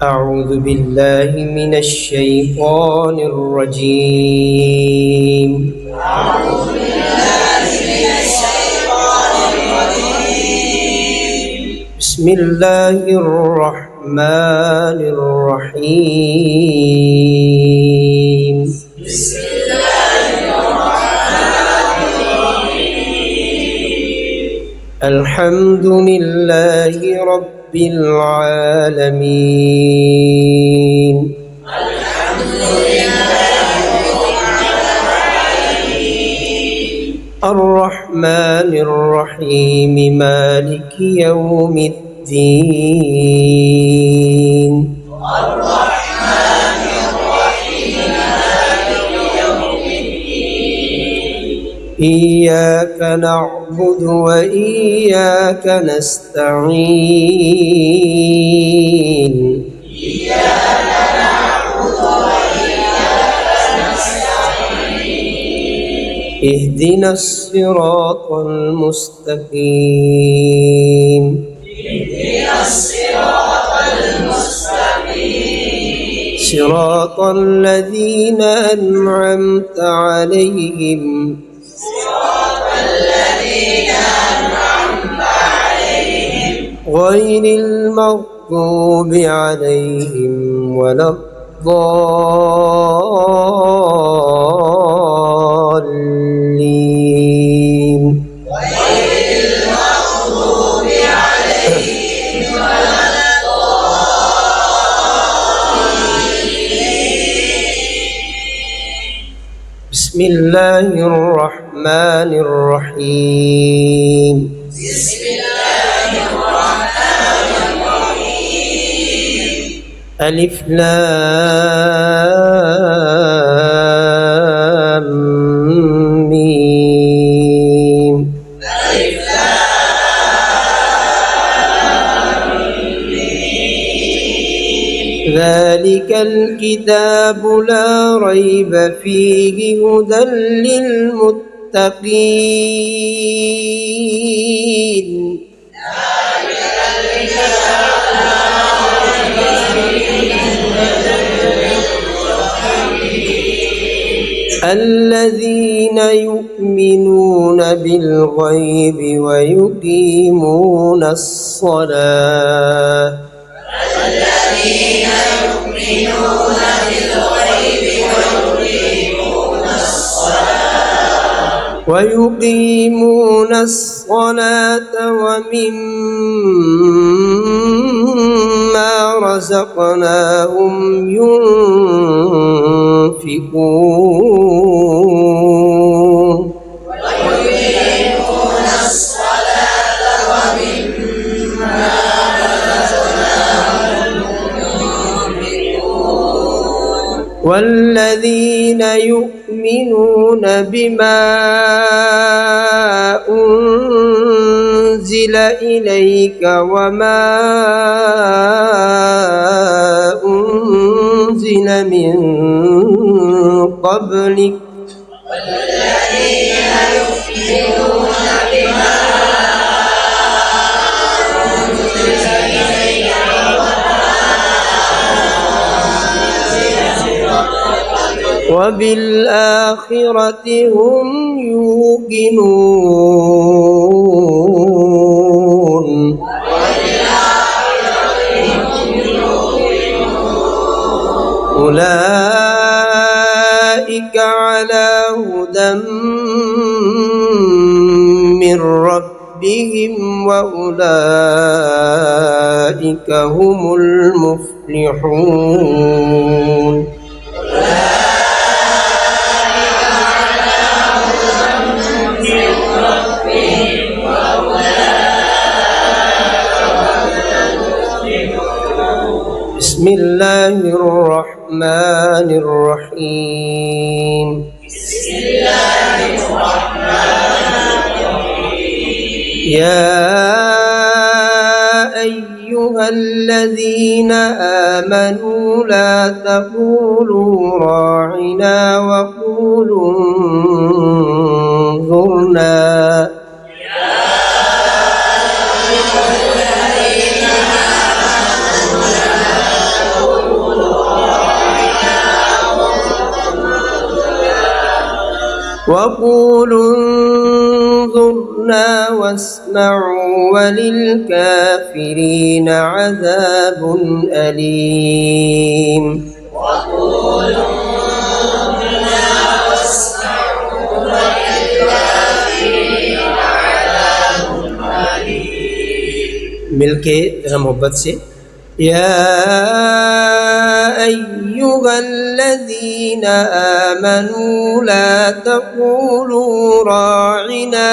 أعوذ بالله من الشيطان الرجيم. أعوذ بالله من الشيطان الرجيم. بسم الله الرحمن الرحيم. بسم الله الرحمن الرحيم. الحمد لله رب العالمين. الحمد لله رب العالمين. الرحمن الرحيم مالك يوم الدين. الرحمن الرحيم مالك يوم الدين. إياك نعبد وإياك نستعين. إياك نعبد وإياك نستعين. اهدنا الصراط المستقيم. اهدنا الصراط المستقيم. صراط الذين أنعمت عليهم صراط الذين أنعمت عليهم غير المغضوب عليهم ولا الضالين. غير المغضوب عليهم ولا بسم الله الرحمن الرحيم. بسم الله الرحمن الرحيم. ألف لام ميم. ألف لام ميم. ذلك الكتاب لا ريب فيه هدى للمتقين. الذين يؤمنون بالغيب ويقيمون الصلاة. الذين يؤمنون بالغيب ويقيمون الصلاة ومما رزقناهم ينفقون. ويقيمون الصلاة ومما رزقناهم ينفقون. والذين يؤمنون بما أنزل إليك وما أنزل من قبلك والذين يؤمنون بما أنزل إليك وبالآخرة هم يوقنون. أولئك على هدى من ربهم وأولئك هم المفلحون. بسم الله الرحمن الرحيم. بسم الله الرحمن الرحيم. يا أيها الذين آمنوا لا تقولوا راعنا وقولوا انظرنا. وقولوا انظرنا واسمعوا وللكافرين عذاب أليم. मिलके जरा मोहब्बत से या अय्युहल्लज़ीना आमनू ला तक़ूलू राइना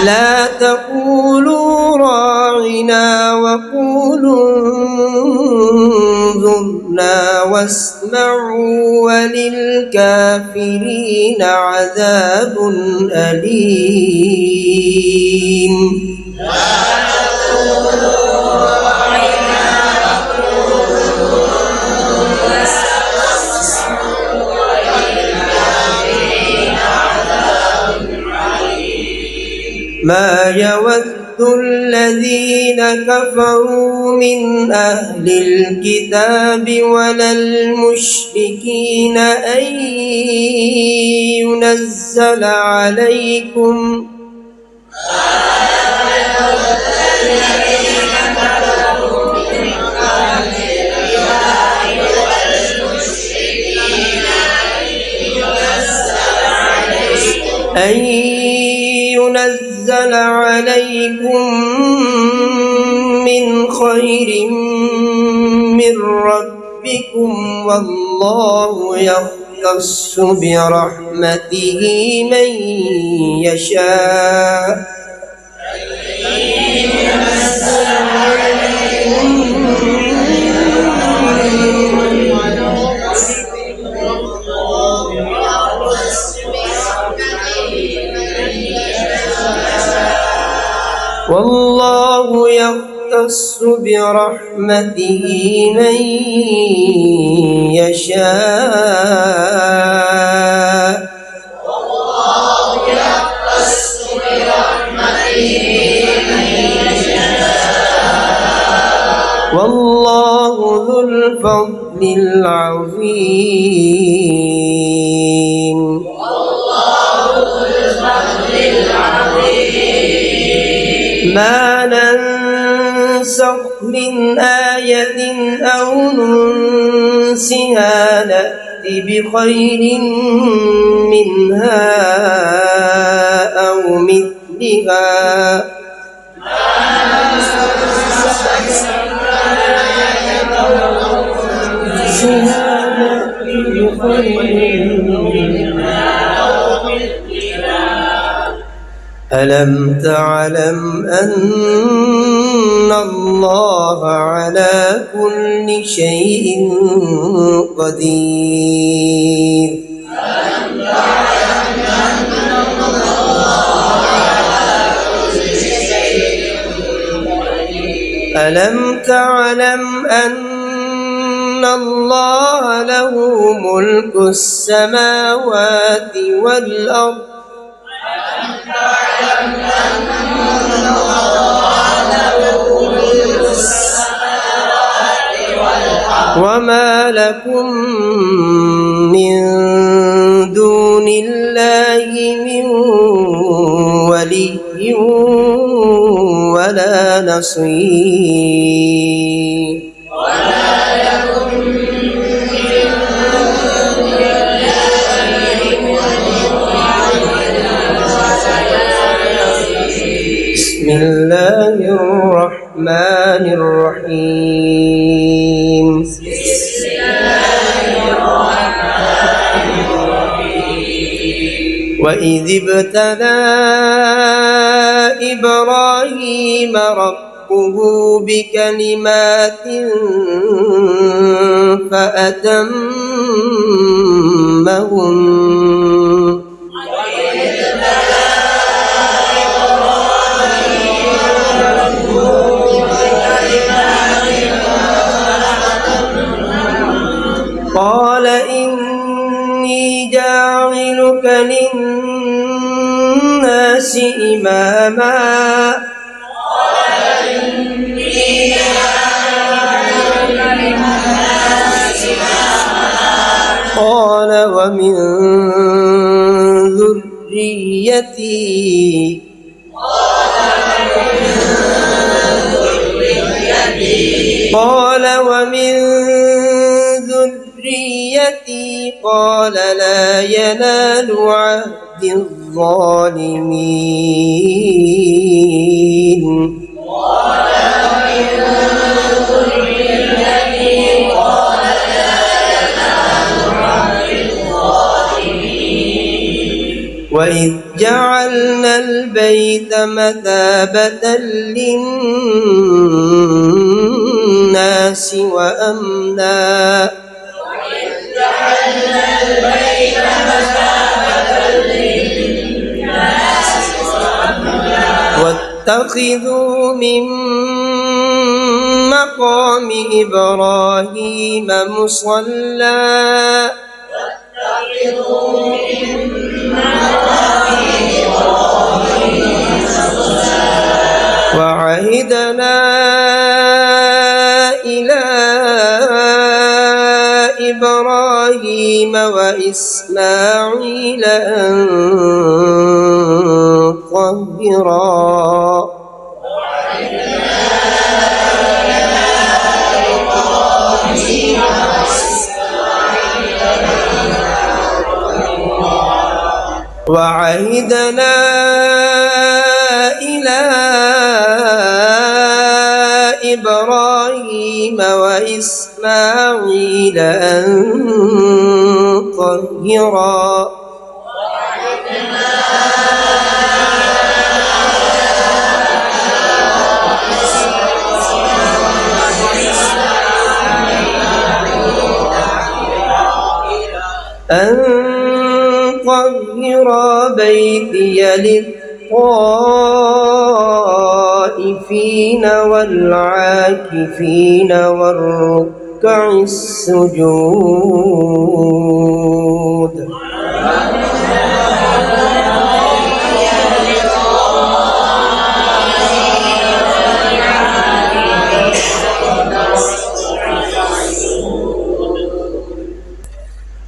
لا تقولوا راعنا وقولوا انظرنا واسمعوا وللكافرين عذاب أليم. ما يود الذين كفروا من أهل الكتاب ولا المشركين أن ينزل عليكم من خير من ربكم والله يختص برحمته من يشاء. والله يختص برحمته من يشاء. والله ذو الفضل العظيم. ما ننسخ من آية أو ننسها نأت بخير منها أو مثلها. ألم تعلم أن الله على كل شيء قدير. ألم تعلم أن الله له ملك السماوات والأرض وما لكم من دون الله من ولي ولا نصير. بسم الله الرحمن الرحيم. وإذ ابتلى إبراهيم ربه بكلمات فأتمهن قال إني جاعلك للناس إماما ومن ذريتي قال ومن ذريتي قال لا ينال عهد الظالمين وإذ جعلنا البيت مثابة للناس وأمنا واتخذوا من مقام إبراهيم مصلى وعهدنا إلى إبراهيم وإسماعيل أن طهرا وعهدنا إلى إبراهيم وإسماعيل أن طهرا بيتي للطائفين والعاكفين والركع السجود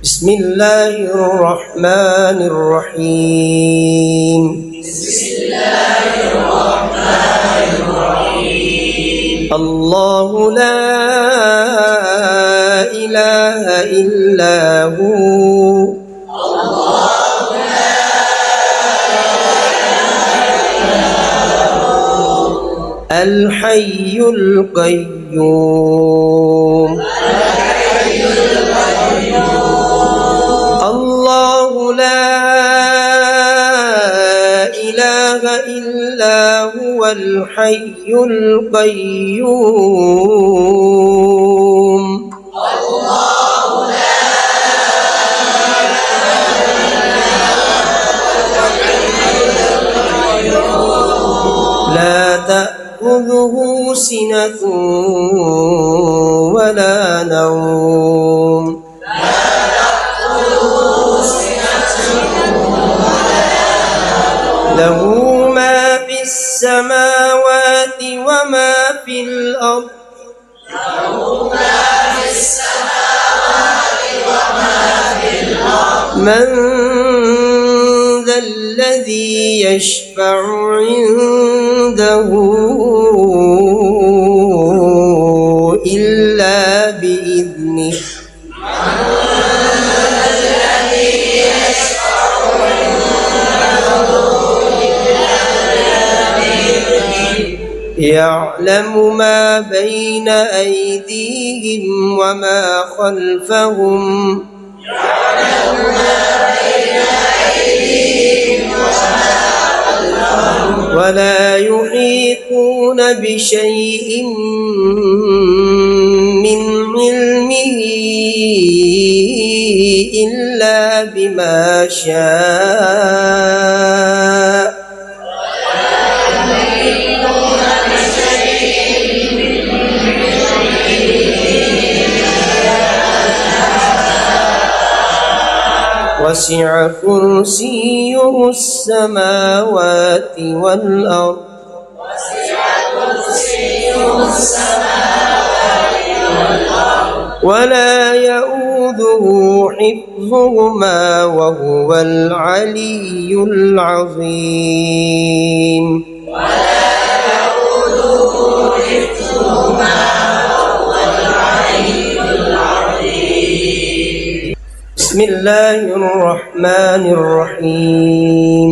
بسم الله الرحمن الرحيم الله لا إله إلا هو الحي القيوم الله لا إله إلا هو الحي القيوم لا تأخذه سنة ولا نوم له ما في السماوات وما في الأرض من ذا الذي يشفع عنده إلا بإذنه يعلم ما بين أيديهم وما خلفهم ولا يحيطون بشيء من علمه إلا بما شاء وسع كرسيه السماوات والأرض ولا يؤوده حفظهما وهو العلي العظيم بسم الله الرحمن الرحيم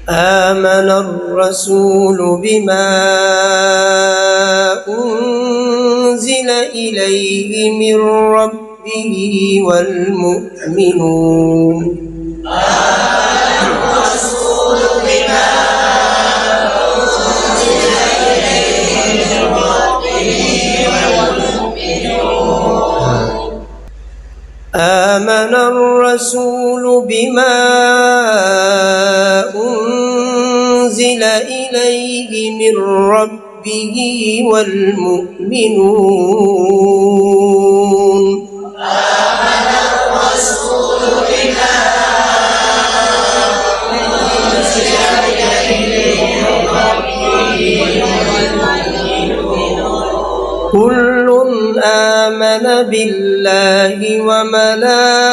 آمن الرسول بما أنزل إليه من ربه والمؤمنون آمن الرسول بما أنزل إليه من ربه والمؤمنون كل آمن بالله وملائكته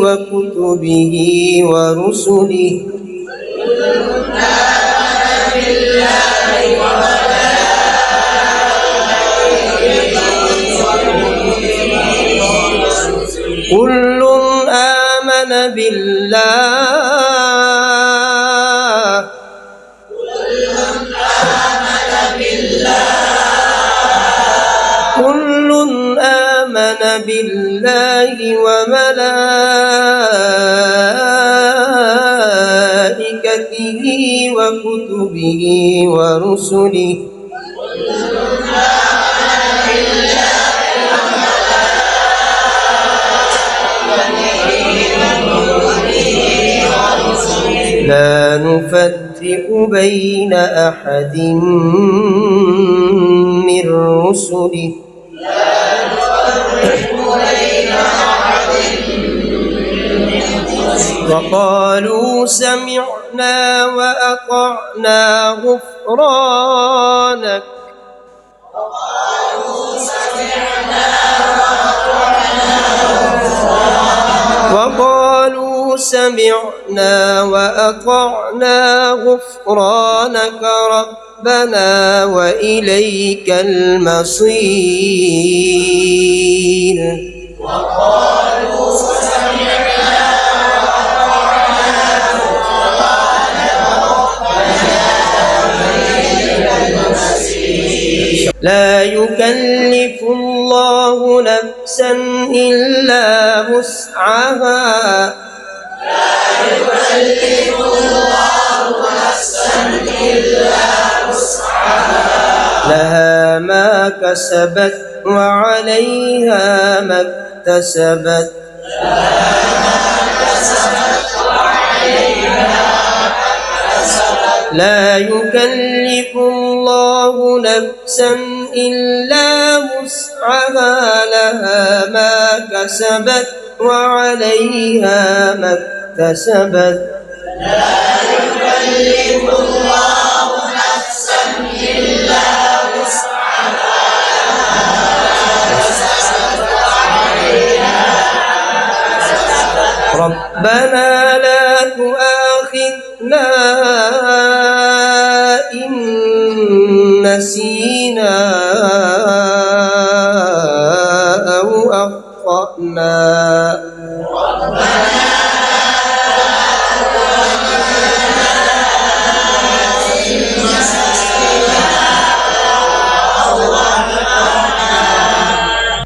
وكتبه ورسله كل آمن بالله كل آمن بالله وملائكته وكتبه ورسله لا نفرق بين أحد من رسله وقالوا سمعنا وأطعنا غفرانك وقالوا سمعنا وأطعنا غفرانك ربنا وإليك المصير لا يكلف الله نفسا إلا وسعها لها ما كسبت وعليها ما اكتسبت لا يكلف الله نفسا إلا وسعها لها ما كسبت وعليها ما اكتسبت ربنا لا تؤاخذنا إن نسينا أو أخطأنا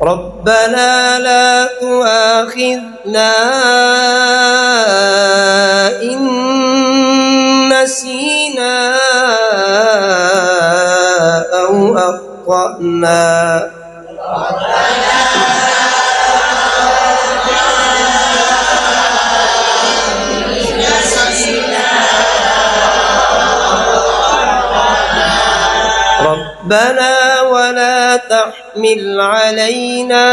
ربنا لا تؤاخذنا إن نسينا أو أخطأنا ربنا ولا تحمل علينا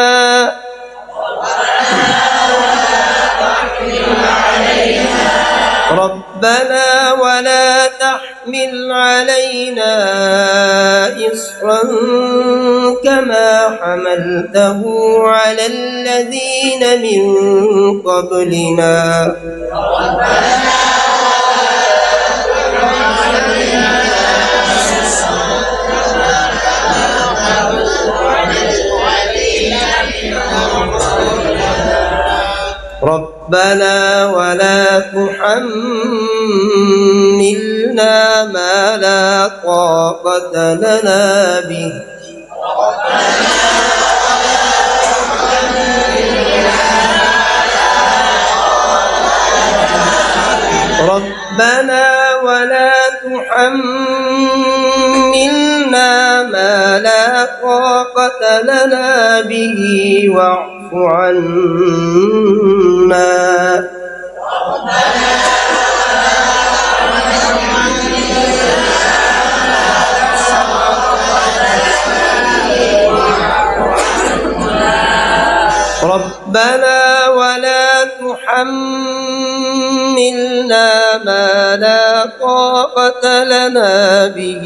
ربنا ربنا ولا تحمل علينا إصرا كما حملته على الذين من قبلنا ربنا ولا تحملنا ما لا طاقة لنا به ربنا ولا تحملنا ما لا طاقة لنا به واعف عنا ربنا ولا تحملنا ما لا طاقة لنا به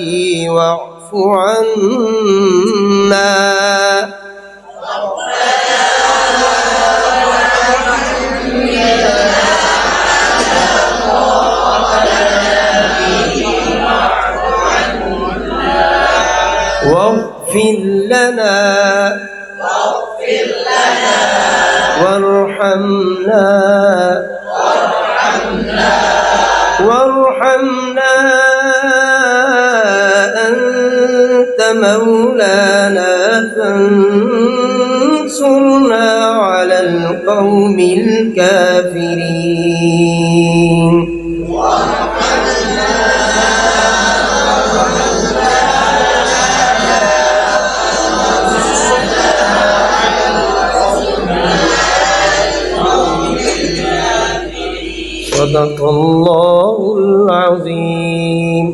واعف عنا واغفر لنا وارحمنا أنت مولانا فانصرنا على القوم الكافرين صدق الله العظيم.